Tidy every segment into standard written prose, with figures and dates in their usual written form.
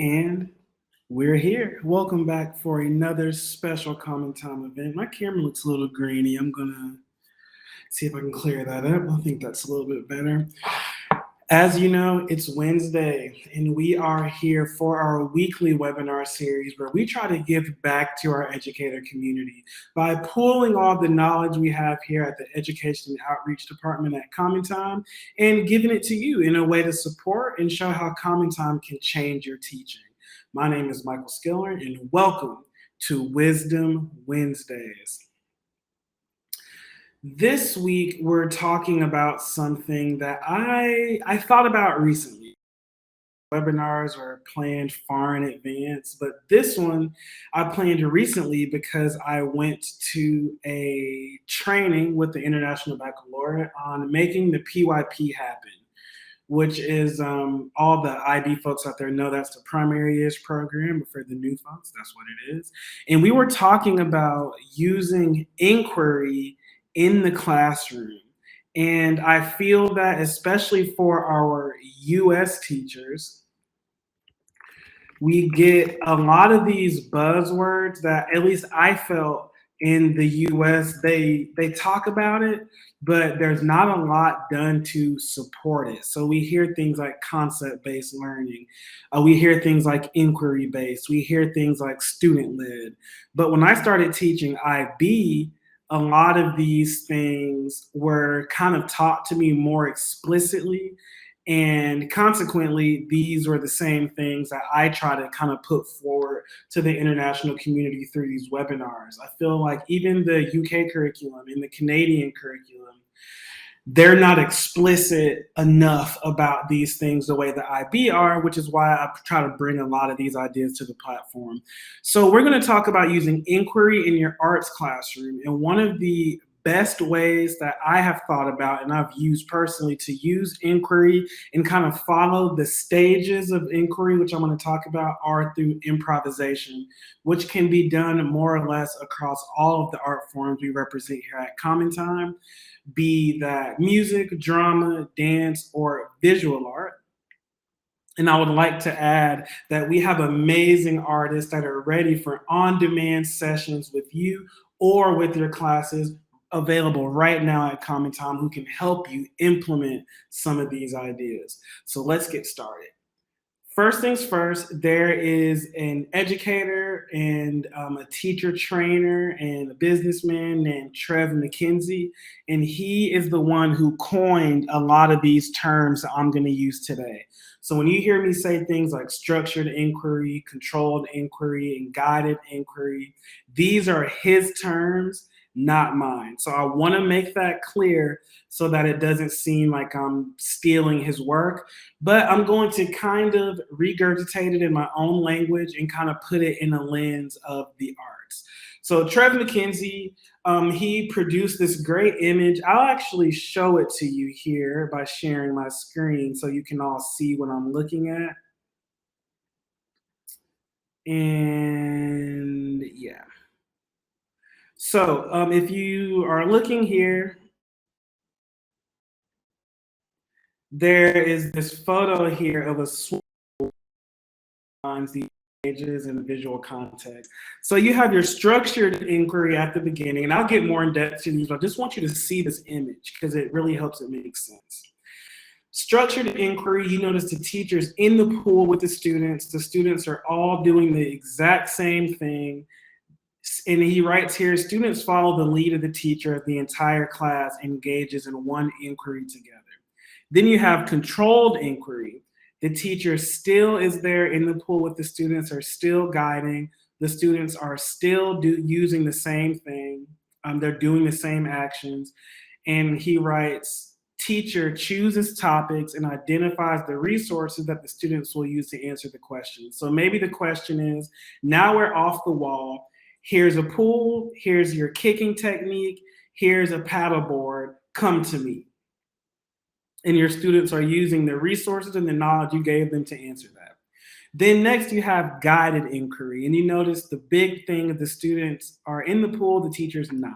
And we're here. Welcome back for another special Common Time event. My camera looks a little grainy. I'm gonna see if I can clear that up. I think that's a little bit better. As you know, it's Wednesday, and we are here for our weekly webinar series where we try to give back to our educator community by pooling all the knowledge we have here at the Education and Outreach Department at Common Time and giving it to you in a way to support and show how Common Time can change your teaching. My name is Michael Skiller, and welcome to Wisdom Wednesdays. This week, we're talking about something that I thought about recently. Webinars are planned far in advance, but this one I planned recently because I went to a training with the International Baccalaureate on making the PYP happen, which is all the IB folks out there know that's the primary years program, but for the new folks, that's what it is. And we were talking about using inquiry in the classroom. And I feel that especially for our US teachers, we get a lot of these buzzwords that at least I felt in the US, they talk about it, but there's not a lot done to support it. So we hear things like concept-based learning. We hear things like inquiry-based. We hear things like student-led. But when I started teaching IB, a lot of these things were kind of taught to me more explicitly. And consequently, these were the same things that I try to kind of put forward to the international community through these webinars. I feel like even the UK curriculum and the Canadian curriculum, they're not explicit enough about these things the way the IB are, which is why I try to bring a lot of these ideas to the platform. So we're going to talk about using inquiry in your arts classroom. And one of the best ways that I have thought about and I've used personally to use inquiry and kind of follow the stages of inquiry, which I'm going to talk about, are through improvisation, which can be done more or less across all of the art forms we represent here at Common Time, be that music, drama, dance, or visual art. And I would like to add that we have amazing artists that are ready for on-demand sessions with you or with your classes available right now at Common Time who can help you implement some of these ideas. So let's get started. First things first, there is an educator and a teacher trainer and a businessman named Trev MacKenzie, and he is the one who coined a lot of these terms that I'm going to use today. So when you hear me say things like structured inquiry, controlled inquiry, and guided inquiry, these are his terms, not mine. So I want to make that clear so that it doesn't seem like I'm stealing his work, but I'm going to kind of regurgitate it in my own language and kind of put it in a lens of the arts. So Trev MacKenzie, he produced this great image. I'll actually show it to you here by sharing my screen so you can all see what I'm looking at. And yeah. So if you are looking here, there is this photo here of a sword on the pages and visual context. So you have your structured inquiry at the beginning, and I'll get more in depth to these, but I just want you to see this image because it really helps it make sense. Structured inquiry, you notice the teacher's in the pool with the students. The students are all doing the exact same thing. And he writes here, students follow the lead of the teacher. The entire class engages in one inquiry together. Then you have controlled inquiry. The teacher still is there in the pool with the students, are still guiding. The students are still using the same thing. They're doing the same actions. And he writes, teacher chooses topics and identifies the resources that the students will use to answer the question. So maybe the question is, now we're off the wall. Here's a pool, here's your kicking technique, here's a paddleboard, come to me. And your students are using the resources and the knowledge you gave them to answer that. Then next you have guided inquiry. And you notice the big thing of the students are in the pool, the teacher's not.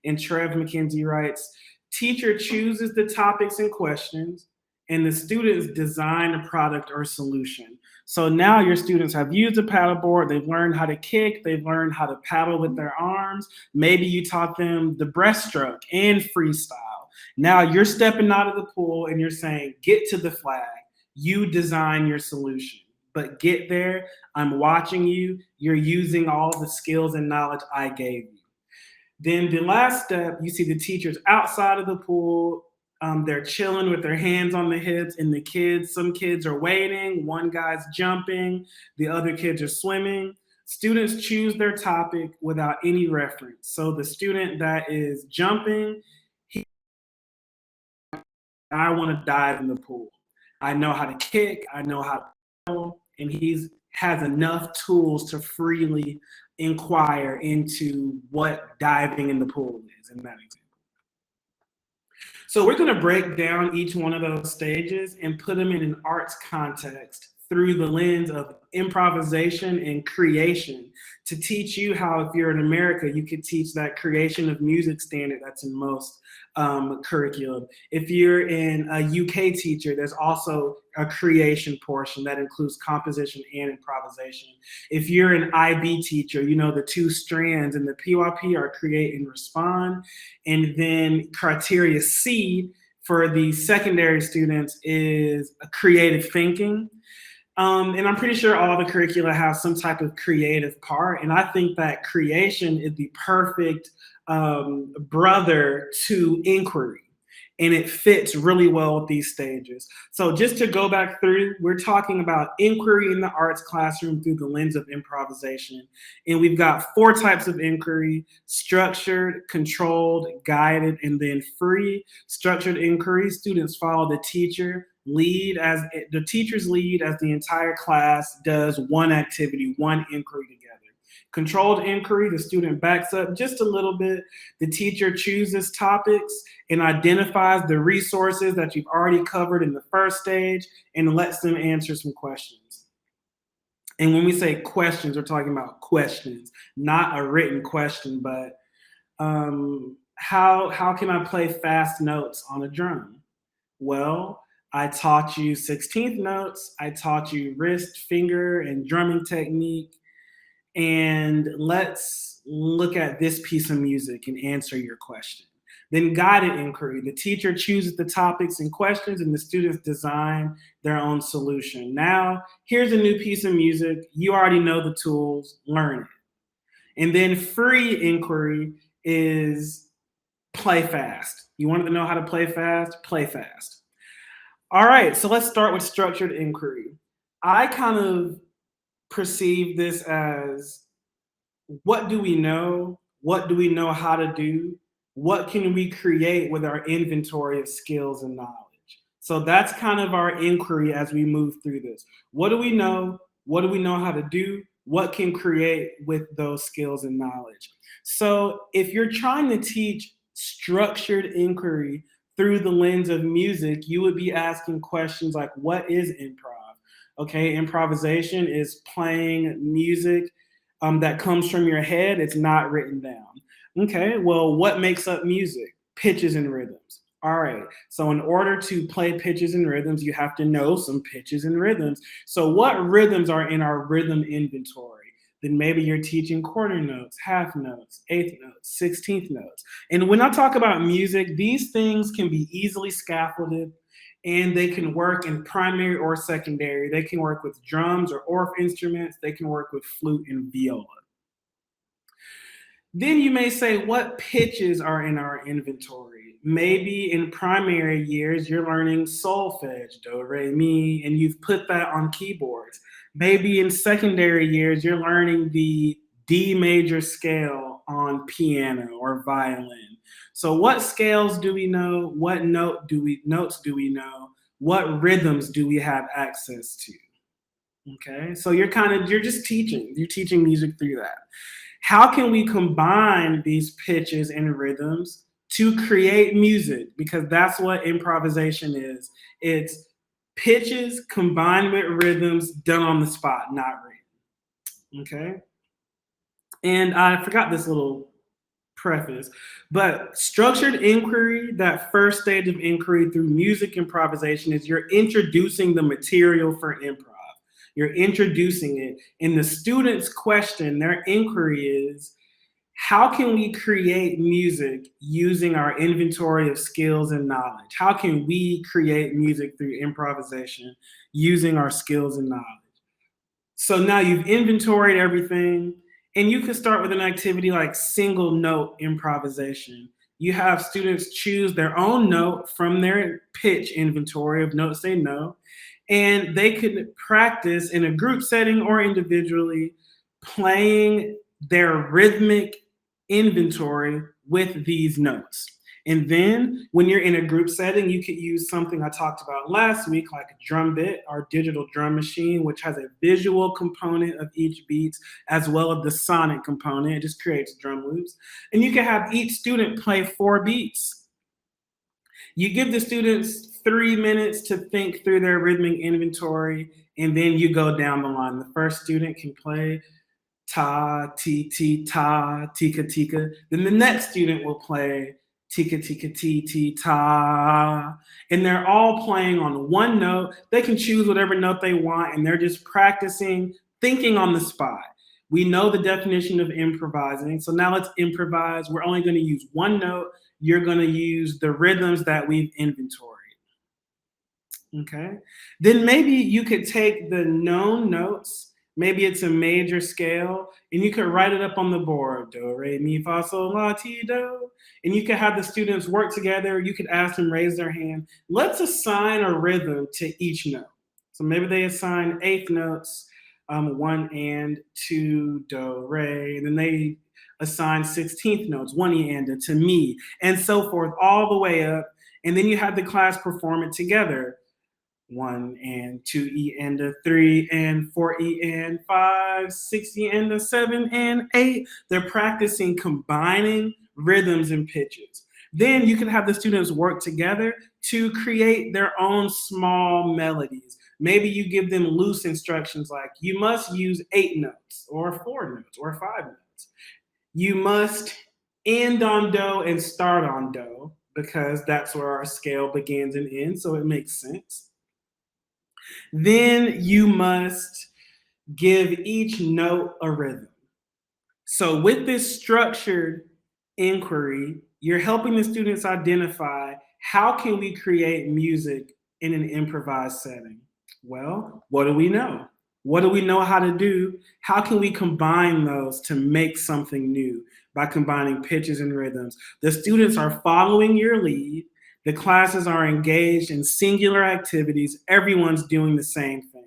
And Trev MacKenzie writes, teacher chooses the topics and questions, and the students design a product or solution. So now your students have used a paddleboard, they've learned how to kick, they've learned how to paddle with their arms. Maybe you taught them the breaststroke and freestyle. Now you're stepping out of the pool and you're saying, get to the flag. You design your solution, but get there. I'm watching you. You're using all the skills and knowledge I gave you. Then the last step, you see the teachers outside of the pool. They're chilling with their hands on the hips, and some kids are waiting. One guy's jumping, the other kids are swimming. Students choose their topic without any reference. So the student that is jumping, I want to dive in the pool. I know how to kick, I know how to paddle, and has enough tools to freely inquire into what diving in the pool is in that example. So we're going to break down each one of those stages and put them in an arts context through the lens of improvisation and creation to teach you how, if you're in America, you could teach that creation of music standard that's in most curriculum. If you're in a UK teacher, there's also a creation portion that includes composition and improvisation. If you're an IB teacher, you know the two strands in the PYP are create and respond. And then criteria C for the secondary students is creative thinking. And I'm pretty sure all the curricula have some type of creative part. And I think that creation is the perfect brother to inquiry. And it fits really well with these stages. So just to go back through, we're talking about inquiry in the arts classroom through the lens of improvisation. And we've got 4 types of inquiry: structured, controlled, guided, and then free. Structured inquiry, students follow the teacher's lead as the entire class does one activity, one inquiry together. Controlled inquiry, the student backs up just a little bit. The teacher chooses topics and identifies the resources that you've already covered in the first stage and lets them answer some questions. And when we say questions, we're talking about questions, not a written question, but how can I play fast notes on a drum? Well, I taught you 16th notes. I taught you wrist, finger, and drumming technique. And let's look at this piece of music and answer your question. Then guided inquiry. The teacher chooses the topics and questions and the students design their own solution. Now, here's a new piece of music. You already know the tools, learn it. And then free inquiry is play fast. You wanted to know how to play fast? Play fast. All right, so let's start with structured inquiry. I kind of perceive this as, what do we know? What do we know how to do? What can we create with our inventory of skills and knowledge? So that's kind of our inquiry as we move through this. What do we know? What do we know how to do? What can create with those skills and knowledge? So if you're trying to teach structured inquiry through the lens of music, you would be asking questions like, what is improv? Okay, improvisation is playing music that comes from your head. It's not written down. Okay, well, what makes up music? Pitches and rhythms. All right, so in order to play pitches and rhythms, you have to know some pitches and rhythms. So what rhythms are in our rhythm inventory? Then maybe you're teaching quarter notes, half notes, eighth notes, 16th notes. And when I talk about music, these things can be easily scaffolded, and they can work in primary or secondary. They can work with drums or orff instruments. They can work with flute and viola. Then you may say, what pitches are in our inventory? Maybe in primary years, you're learning solfege, do, re, mi, and you've put that on keyboards. Maybe in secondary years, you're learning the D major scale on piano or violin. So what scales do we know? What notes do we know? What rhythms do we have access to? Okay, so you're just teaching. You're teaching music through that. How can we combine these pitches and rhythms to create music? Because that's what improvisation is. It's pitches combined with rhythms done on the spot, not written. Okay? And I forgot this little preface, but structured inquiry, that first stage of inquiry through music improvisation, is you're introducing the material for improv. You're introducing it. And the student's question, their inquiry is, how can we create music using our inventory of skills and knowledge? How can we create music through improvisation using our skills and knowledge? So now you've inventoried everything, and you can start with an activity like single note improvisation. You have students choose their own note from their pitch inventory of notes they know, and they could practice in a group setting or individually playing their rhythmic inventory with these notes. And then when you're in a group setting, you could use something I talked about last week, like a drum bit, our digital drum machine, which has a visual component of each beat, as well as the sonic component. It just creates drum loops. And you can have each student play 4 beats. You give the students 3 minutes to think through their rhythmic inventory, and then you go down the line. The first student can play ta, ti, ti, ta, tika, tika. Then the next student will play tika, tika, ti, ti, ta. And they're all playing on one note. They can choose whatever note they want, and they're just practicing thinking on the spot. We know the definition of improvising. So now let's improvise. We're only going to use one note. You're going to use the rhythms that we've inventoried. Okay. Then maybe you could take the known notes. Maybe it's a major scale, and you could write it up on the board. Do, re, mi, fa, sol, la, ti, do. And you could have the students work together. You could ask them raise their hand. Let's assign a rhythm to each note. So maybe they assign eighth notes, 1 and 2, do, re. And then they assign 16th notes, 1 and to me, and so forth, all the way up. And then you have the class perform it together. 1 and 2 and 3 and 4 and 5, 6 and 7 and 8. They're practicing combining rhythms and pitches. Then you can have the students work together to create their own small melodies. Maybe you give them loose instructions like you must use 8 notes or 4 notes or 5 notes. You must end on do and start on do because that's where our scale begins and ends, so it makes sense. Then you must give each note a rhythm. So with this structured inquiry, you're helping the students identify how can we create music in an improvised setting? Well, what do we know? What do we know how to do? How can we combine those to make something new by combining pitches and rhythms? The students are following your lead. The classes are engaged in singular activities. Everyone's doing the same thing.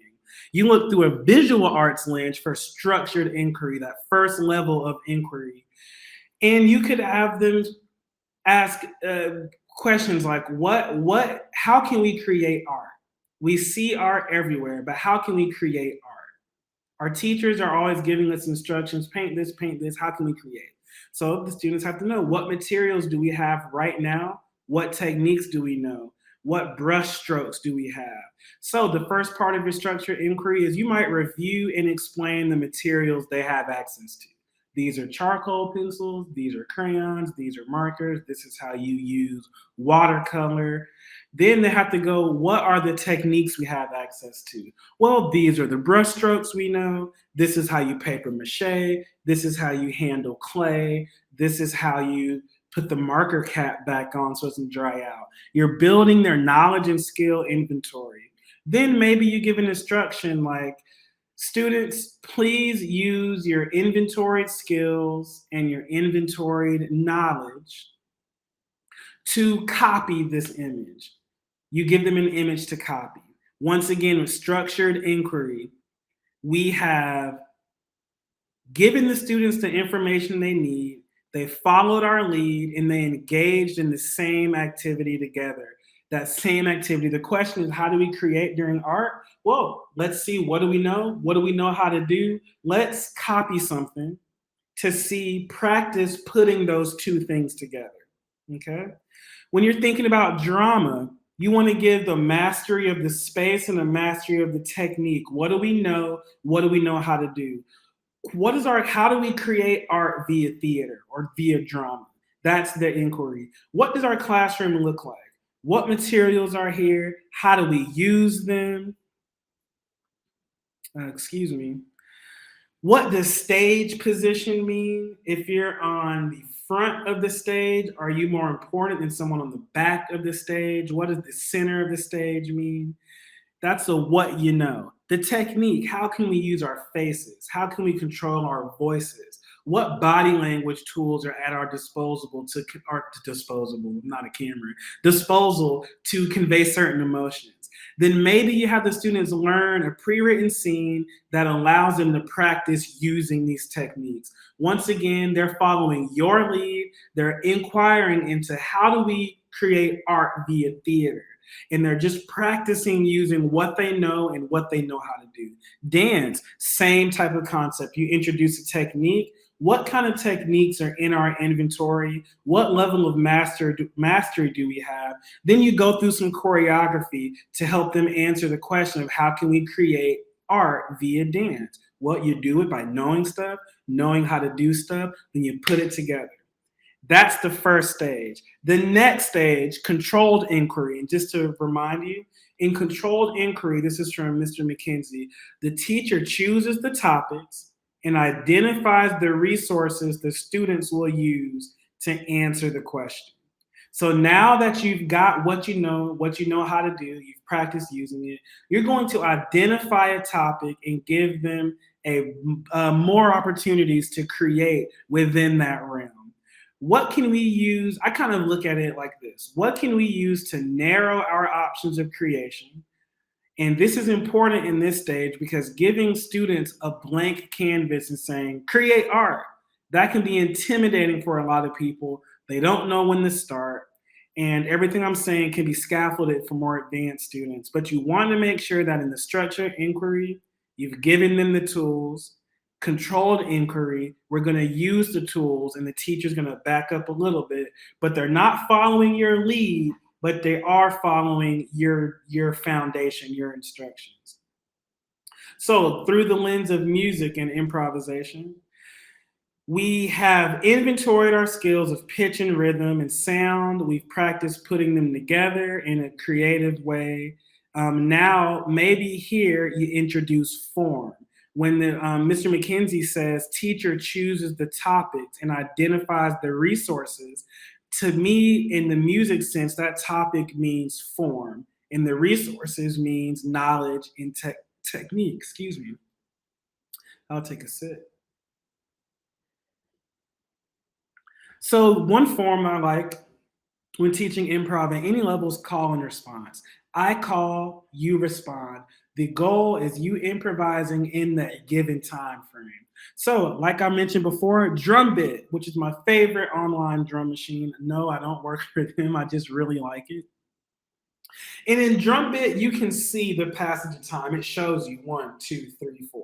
You look through a visual arts lens for structured inquiry, that first level of inquiry. And you could have them ask questions like, how can we create art? We see art everywhere, but how can we create art? Our teachers are always giving us instructions, paint this, how can we create? So the students have to know, what materials do we have right now? What techniques do we know? What brush strokes do we have? So the first part of your structured inquiry is you might review and explain the materials they have access to. These are charcoal pencils, these are crayons, these are markers, this is how you use watercolor. Then they have to go, what are the techniques we have access to? Well, these are the brush strokes we know. This is how you paper mache. This is how you handle clay. This is how you put the marker cap back on so it doesn't dry out. You're building their knowledge and skill inventory. Then maybe you give an instruction like, students, please use your inventoried skills and your inventoried knowledge to copy this image. You give them an image to copy. Once again, with structured inquiry, we have given the students the information they need. They followed our lead and they engaged in the same activity together. That same activity. The question is, how do we create during art? Well, let's see, what do we know? What do we know how to do? Let's copy something to see, practice putting those two things together, okay? When you're thinking about drama, you want to give the mastery of the space and the mastery of the technique. What do we know? What do we know how to do? How do we create art via theater or via drama? That's the inquiry. What does our classroom look like? What materials are here? How do we use them? excuse me, what does stage position mean? If you're on the front of the stage, are you more important than someone on the back of the stage? What does the center of the stage mean? That's a what you know. The technique, how can we use our faces? How can we control our voices? What body language tools are at our disposable, not a camera, disposal to convey certain emotions? Then maybe you have the students learn a pre-written scene that allows them to practice using these techniques. Once again, they're following your lead. They're inquiring into how do we create art via theater, and they're just practicing using what they know and what they know how to do. Dance, same type of concept. You introduce a technique. What kind of techniques are in our inventory? What level of mastery do we have? Then you go through some choreography to help them answer the question of how can we create art via dance? What you do it by knowing stuff, knowing how to do stuff, then you put it together. That's the first stage. The next stage, controlled inquiry. And just to remind you, in controlled inquiry, this is from Mr. MacKenzie, the teacher chooses the topics and identifies the resources the students will use to answer the question. So now that you've got what you know how to do, you've practiced using it, you're going to identify a topic and give them more opportunities to create within that realm. What can we use? I kind of look at it like this. What can we use to narrow our options of creation? And this is important in this stage because giving students a blank canvas and saying, create art, that can be intimidating for a lot of people. They don't know when to start. And everything I'm saying can be scaffolded for more advanced students. But you want to make sure that in the structured inquiry, you've given them the tools. Controlled inquiry, we're going to use the tools and the teacher's going to back up a little bit, but they're not following your lead, but they are following your foundation, your instructions. So through the lens of music and improvisation, we have inventoried our skills of pitch and rhythm and sound. We've practiced putting them together in a creative way. Now, maybe here you introduce form. When Mr. MacKenzie says teacher chooses the topics and identifies the resources, to me, in the music sense, that topic means form, and the resources means knowledge and technique. Excuse me. I'll take a sip. So one form I like when teaching improv at any level is call and response. I call, you respond. The goal is you improvising in that given time frame. So, like I mentioned before, Drum Bit, which is my favorite online drum machine. No, I don't work for them. I just really like it. And in Drum Bit, you can see the passage of time. It shows you 1, 2, 3, 4.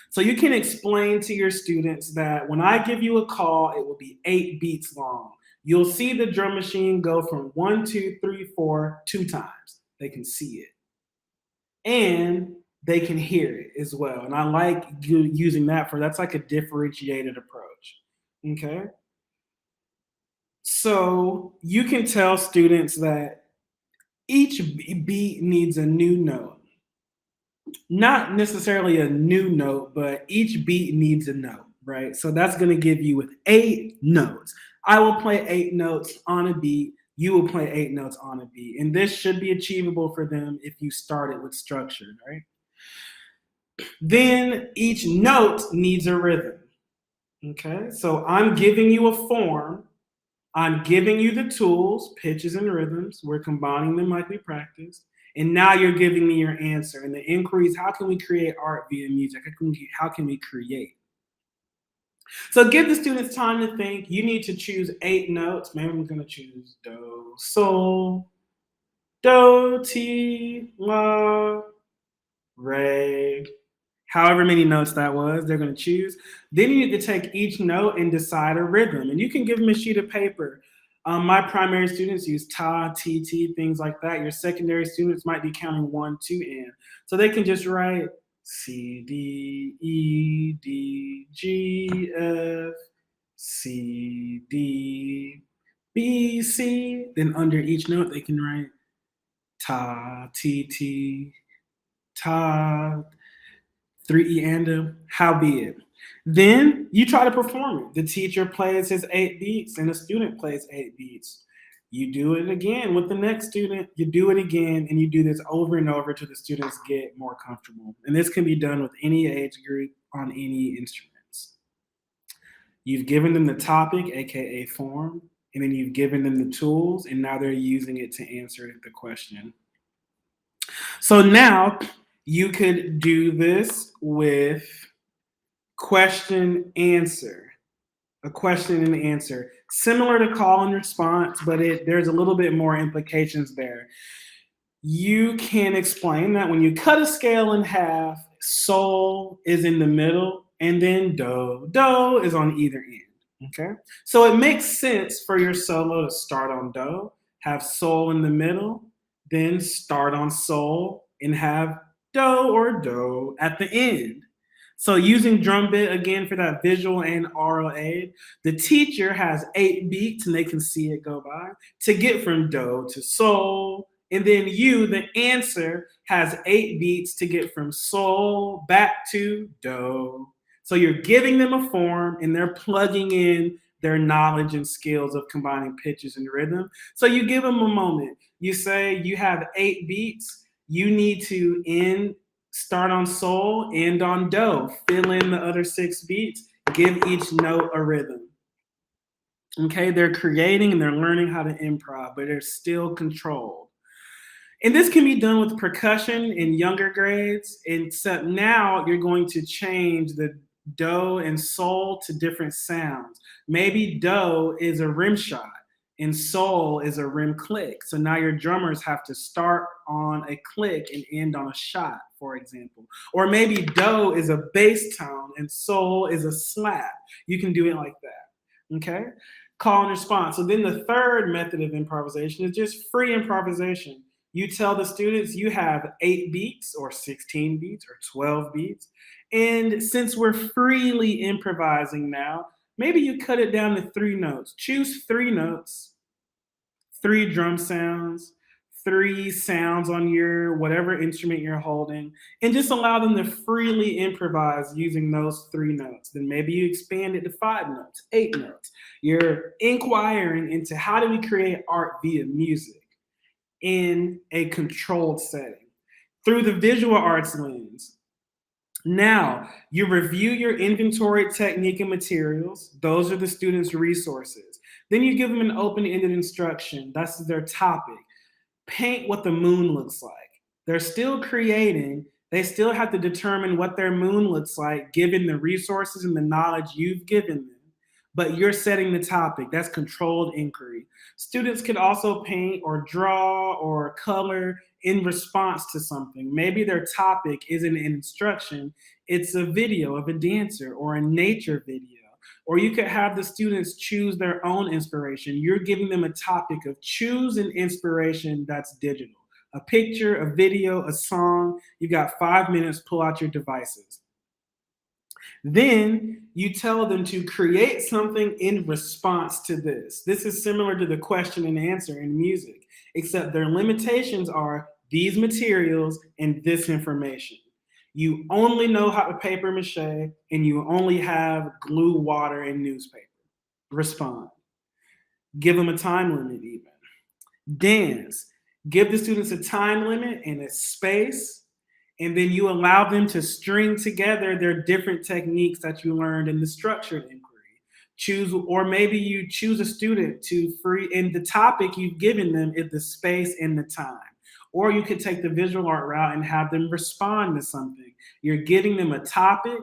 So you can explain to your students that when I give you a call, it will be 8 beats long. You'll see the drum machine go from 1, 2, 3, 4 2 times. They can see it. And they can hear it as well. And I like using that's like a differentiated approach. Okay. So you can tell students that each beat needs a new note. Not necessarily a new note, but each beat needs a note, right? So that's going to give you with 8 notes. I will play 8 notes on a beat. You will play 8 notes on a beat. And this should be achievable for them if you start it with structure, right? Then each note needs a rhythm. Okay, so I'm giving you a form. I'm giving you the tools, pitches and rhythms. We're combining them like we practiced. And now you're giving me your answer. And the inquiry is how can we create art via music? How can we create? So give the students time to think. You need to choose 8 notes. Maybe I'm going to choose do, sol, do, ti, la, re. However many notes that was, they're going to choose. Then you need to take each note and decide a rhythm. And you can give them a sheet of paper. My primary students use ta, ti, ti, things like that. Your secondary students might be counting 1, 2, and. So they can just write C, D, E, D, G, F, C, D, B, C. Then under each note, they can write ta, ti, ti, ta, 3 and a, how be it. Then you try to perform it. The teacher plays his 8 beats and the student plays 8 beats. You do it again with the next student, you do it again, and you do this over and over till the students get more comfortable. And this can be done with any age group on any instruments. You've given them the topic, aka form, and then you've given them the tools, and now they're using it to answer the question. So now you could do this with question answer, a question and answer, similar to call and response, but there's a little bit more implications there. You can explain that when you cut a scale in half, sol is in the middle, and then do is on either end. Okay, so it makes sense for your solo to start on do, have sol in the middle, then start on sol, and have do at the end. So using drum bit again for that visual and oral aid, the teacher has 8 beats and they can see it go by to get from do to sol. And then you, the answer, has 8 beats to get from sol back to do. So you're giving them a form and they're plugging in their knowledge and skills of combining pitches and rhythm. So you give them a moment. You say you have 8 beats. You need to start on sol, end on do. Fill in the other 6 beats. Give each note a rhythm. Okay, they're creating and they're learning how to improv, but they're still controlled. And this can be done with percussion in younger grades, except now you're going to change the do and sol to different sounds. Maybe do is a rim shot and sol is a rim click. So now your drummers have to start on a click and end on a shot, for example. Or maybe do is a bass tone and sol is a slap. You can do it like that, okay? Call and response. So then the third method of improvisation is just free improvisation. You tell the students you have 8 beats or 16 beats or 12 beats. And since we're freely improvising now, maybe you cut it down to 3 notes. Choose 3 notes, 3 drum sounds, 3 sounds on your whatever instrument you're holding, and just allow them to freely improvise using those 3 notes. Then maybe you expand it to 5 notes, 8 notes. You're inquiring into how do we create art via music in a controlled setting through the visual arts lens. Now, you review your inventory technique and materials. Those are the students' resources. Then you give them an open-ended instruction. That's their topic. Paint what the moon looks like. They're still creating. They still have to determine what their moon looks like given the resources and the knowledge you've given them. But you're setting the topic. That's controlled inquiry. Students could also paint or draw or color in response to something. Maybe their topic isn't an instruction, it's a video of a dancer or a nature video. Or you could have the students choose their own inspiration. You're giving them a topic of choose an inspiration that's digital. A picture, a video, a song. You've got 5 minutes, pull out your devices. Then you tell them to create something in response to this. This is similar to the question and answer in music, except their limitations are these materials and this information. You only know how to paper mache and you only have glue, water, and newspaper. Respond. Give them a time limit even. Dance. Give the students a time limit and a space. And then you allow them to string together their different techniques that you learned in the structured inquiry. Or maybe you choose a student to and the topic you've given them is the space and the time. Or you could take the visual art route and have them respond to something. You're giving them a topic,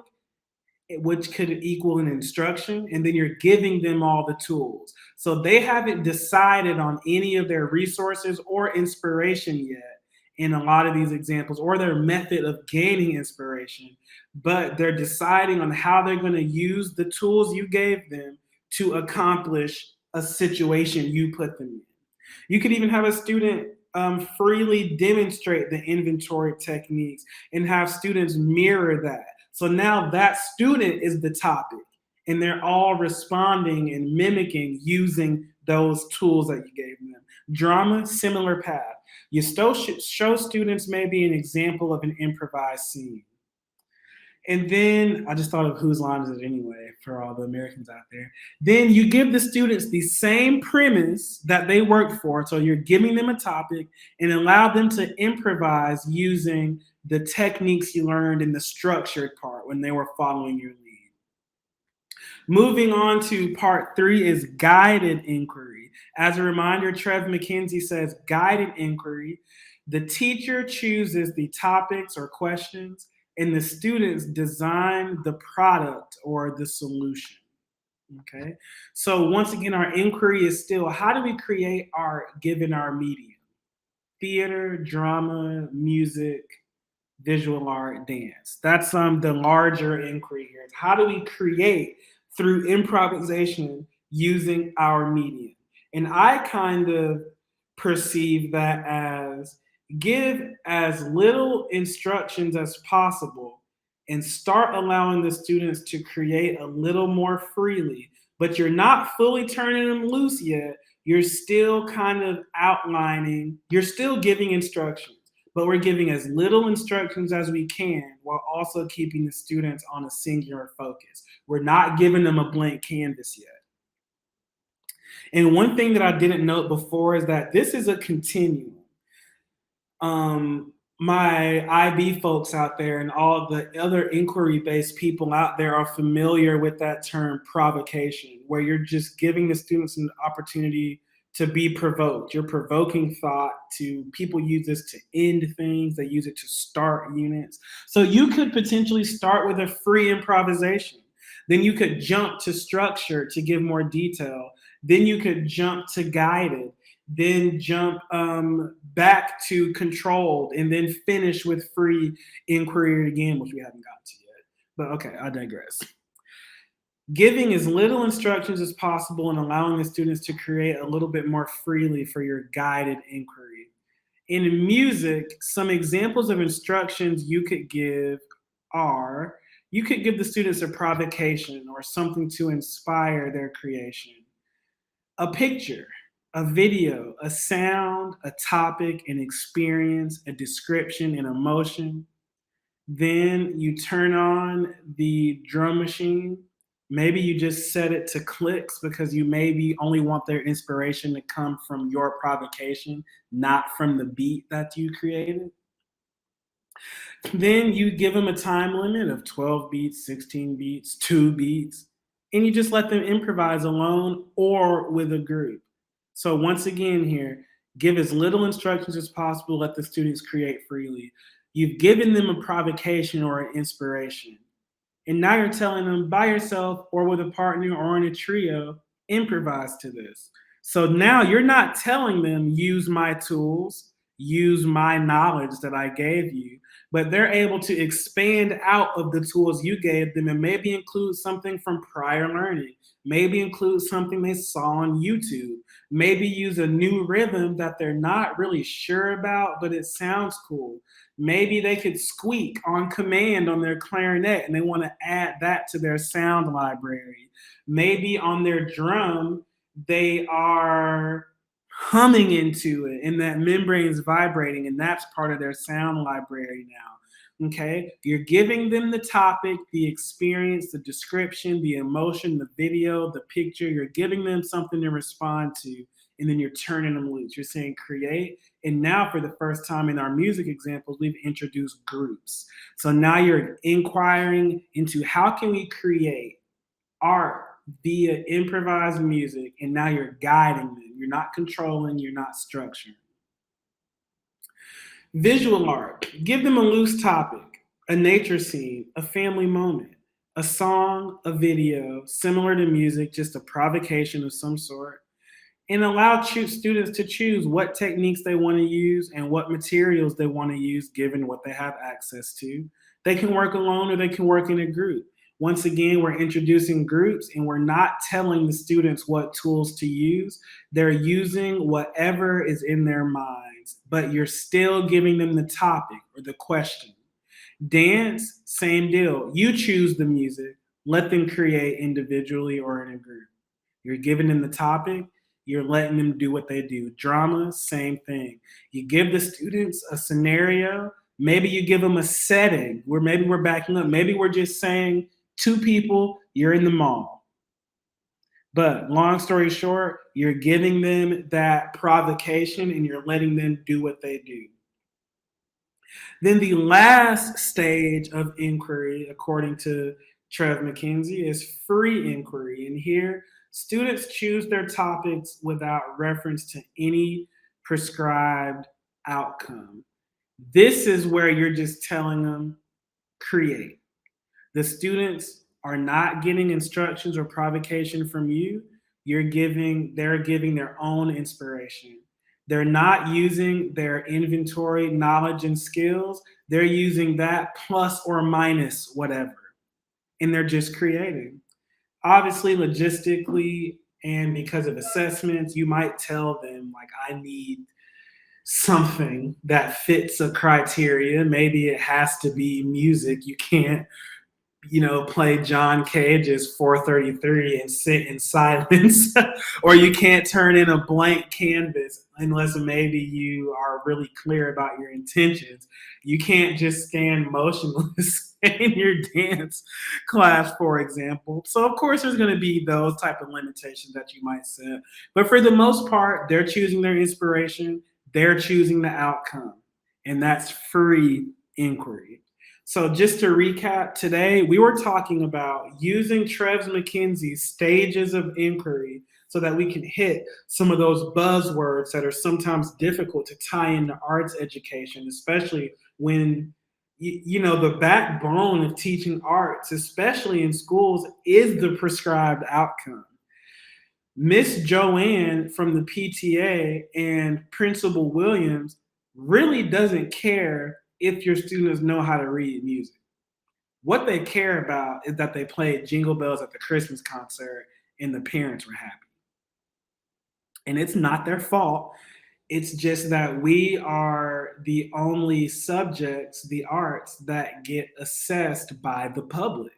which could equal an instruction, and then you're giving them all the tools. So they haven't decided on any of their resources or inspiration yet in a lot of these examples, or their method of gaining inspiration, but they're deciding on how they're going to use the tools you gave them to accomplish a situation you put them in. You could even have a student freely demonstrate the inventory techniques and have students mirror that. So now that student is the topic and they're all responding and mimicking using those tools that you gave them. Drama, similar path. You show students maybe an example of an improvised scene. And then I just thought of whose line is it anyway for all the Americans out there. Then you give the students the same premise that they worked for. So you're giving them a topic and allow them to improvise using the techniques you learned in the structured part when they were following your lead. Moving on to part 3 is guided inquiry. As a reminder, Trev MacKenzie says guided inquiry. The teacher chooses the topics or questions, and the students design the product or the solution. Okay. So once again, our inquiry is still how do we create art given our medium? Theater, drama, music, visual art, dance. That's the larger inquiry here. How do we create through improvisation using our medium? And I kind of perceive that as give as little instructions as possible and start allowing the students to create a little more freely. But you're not fully turning them loose yet. You're still kind of outlining, you're still giving instructions, but we're giving as little instructions as we can while also keeping the students on a singular focus. We're not giving them a blank canvas yet. And one thing that I didn't note before is that this is a continuum. My IB folks out there and all the other inquiry-based people out there are familiar with that term provocation, where you're just giving the students an opportunity to be provoked. You're provoking thought. To people use this to end things. They use it to start units. So you could potentially start with a free improvisation. Then you could jump to structure to give more detail. Then you could jump to guided. Then jump back to controlled, and then finish with free inquiry again, which we haven't gotten to yet. But okay, I digress. Giving as little instructions as possible and allowing the students to create a little bit more freely for your guided inquiry. In music, some examples of instructions you could give are you could give the students a provocation or something to inspire their creation. A picture, a video, a sound, a topic, an experience, a description, an emotion. Then you turn on the drum machine. Maybe you just set it to clicks because you maybe only want their inspiration to come from your provocation, not from the beat that you created. Then you give them a time limit of 12 beats, 16 beats, 2 beats, and you just let them improvise alone or with a group. So once again here, give as little instructions as possible, let the students create freely. You've given them a provocation or an inspiration. And now you're telling them by yourself or with a partner or in a trio, improvise to this. So now you're not telling them use my tools, use my knowledge that I gave you, but they're able to expand out of the tools you gave them and maybe include something from prior learning, maybe include something they saw on YouTube, maybe use a new rhythm that they're not really sure about, but it sounds cool. Maybe they could squeak on command on their clarinet and they want to add that to their sound library. Maybe on their drum, they are humming into it and that membrane is vibrating and that's part of their sound library now. Okay, you're giving them the topic, the experience, the description, the emotion, the video, the picture. You're giving them something to respond to, and then you're turning them loose. You're saying create. And now for the first time in our music examples, we've introduced groups. So now you're inquiring into how can we create art via improvised music, and now you're guiding them. You're not controlling, you're not structuring. Visual art, give them a loose topic, a nature scene, a family moment, a song, a video, similar to music, just a provocation of some sort, and allow students to choose what techniques they want to use and what materials they want to use given what they have access to. They can work alone or they can work in a group. Once again, we're introducing groups and we're not telling the students what tools to use. They're using whatever is in their minds, but you're still giving them the topic or the question. Dance, same deal. You choose the music, let them create individually or in a group. You're giving them the topic, you're letting them do what they do. Drama, same thing. You give the students a scenario, Maybe you give them a setting where maybe we're backing up. Maybe we're just saying two people, you're in the mall. But long story short, you're giving them that provocation and you're letting them do what they do. Then the last stage of inquiry, according to Trev MacKenzie, is free inquiry. And here, students choose their topics without reference to any prescribed outcome. This is where you're just telling them, create. The students are not getting instructions or provocation from you. They're giving their own inspiration. They're not using their inventory, knowledge, and skills. They're using that plus or minus whatever. And they're just creating. Obviously, logistically, and because of assessments, you might tell them, like, I need something that fits a criteria. Maybe it has to be music. You can't play John Cage's 433 and sit in silence, or you can't turn in a blank canvas unless maybe you are really clear about your intentions. You can't just stand motionless in your dance class, for example. So of course there's going to be those type of limitations that you might set. But for the most part, they're choosing their inspiration, they're choosing the outcome, and that's free inquiry. So just to recap, today we were talking about using Trev MacKenzie's stages of inquiry so that we can hit some of those buzzwords that are sometimes difficult to tie into arts education, especially when the backbone of teaching arts, especially in schools, is the prescribed outcome. Miss Joanne from the PTA and Principal Williams really doesn't care if your students know how to read music. What they care about is that they played Jingle Bells at the Christmas concert and the parents were happy. And it's not their fault. It's just that we are the only subjects, the arts, that get assessed by the public.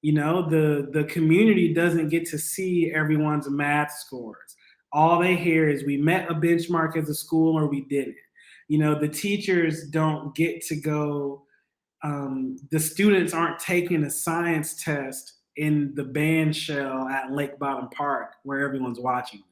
The community doesn't get to see everyone's math scores. All they hear is we met a benchmark as a school or we didn't. The teachers don't get to go, the students aren't taking a science test in the band shell at Lake Bottom Park where everyone's watching them.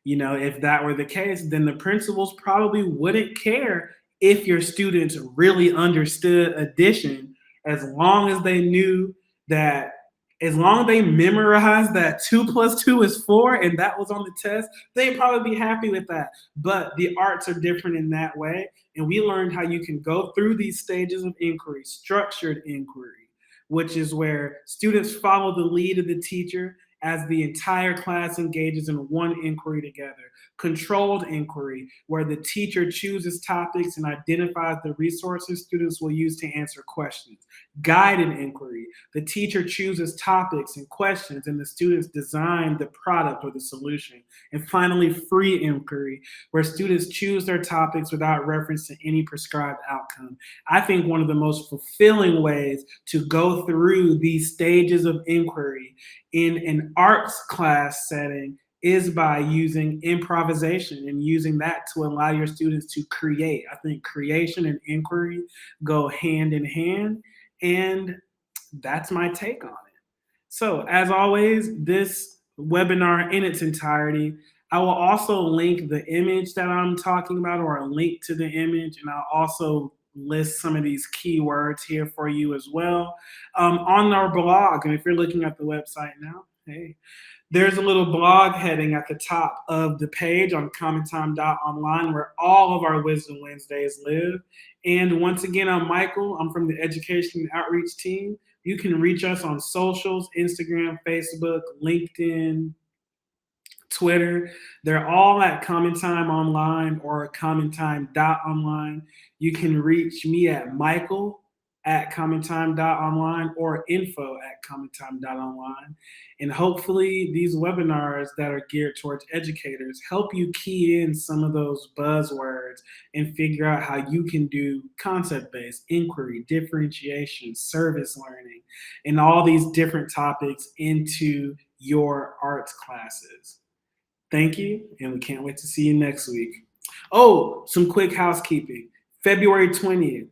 If that were the case, then the principals probably wouldn't care if your students really understood addition, as long as they knew that, as long as they memorized that 2 + 2 is 4 and that was on the test, they'd probably be happy with that. But the arts are different in that way. And we learned how you can go through these stages of inquiry, structured inquiry, which is where students follow the lead of the teacher as the entire class engages in one inquiry together. Controlled inquiry, where the teacher chooses topics and identifies the resources students will use to answer questions. Guided inquiry, the teacher chooses topics and questions and the students design the product or the solution. And finally, free inquiry, where students choose their topics without reference to any prescribed outcome. I think one of the most fulfilling ways to go through these stages of inquiry in an arts class setting is by using improvisation and using that to allow your students to create. I think creation and inquiry go hand in hand, and that's my take on it. So, as always, this webinar in its entirety, I will also link the image that I'm talking about, or a link to the image, and I'll also list some of these keywords here for you as well on our blog. And if you're looking at the website now, hey, there's a little blog heading at the top of the page on commentime.online where all of our Wisdom Wednesdays live. And once again, I'm Michael. I'm from the Education and Outreach team. You can reach us on socials, Instagram, Facebook, LinkedIn, Twitter. They're all at Common Time Online or commentime.online. You can reach me at michael@commentime.online or info@commentime.online. And hopefully these webinars that are geared towards educators help you key in some of those buzzwords and figure out how you can do concept-based inquiry, differentiation, service learning, and all these different topics into your arts classes. Thank you, and we can't wait to see you next week. Oh, some quick housekeeping. February 20th,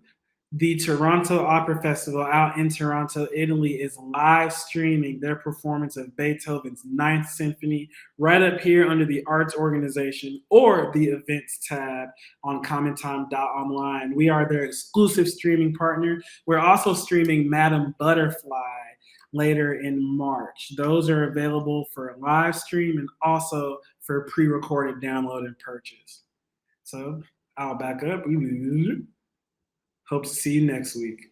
the Toronto Opera Festival out in Toronto, Italy is live streaming their performance of Beethoven's Ninth Symphony right up here under the Arts Organization or the Events tab on commentime.online. We are their exclusive streaming partner. We're also streaming Madame Butterfly later in March. Those are available for live stream and also for pre-recorded download and purchase. So I'll back up. Hope to see you next week.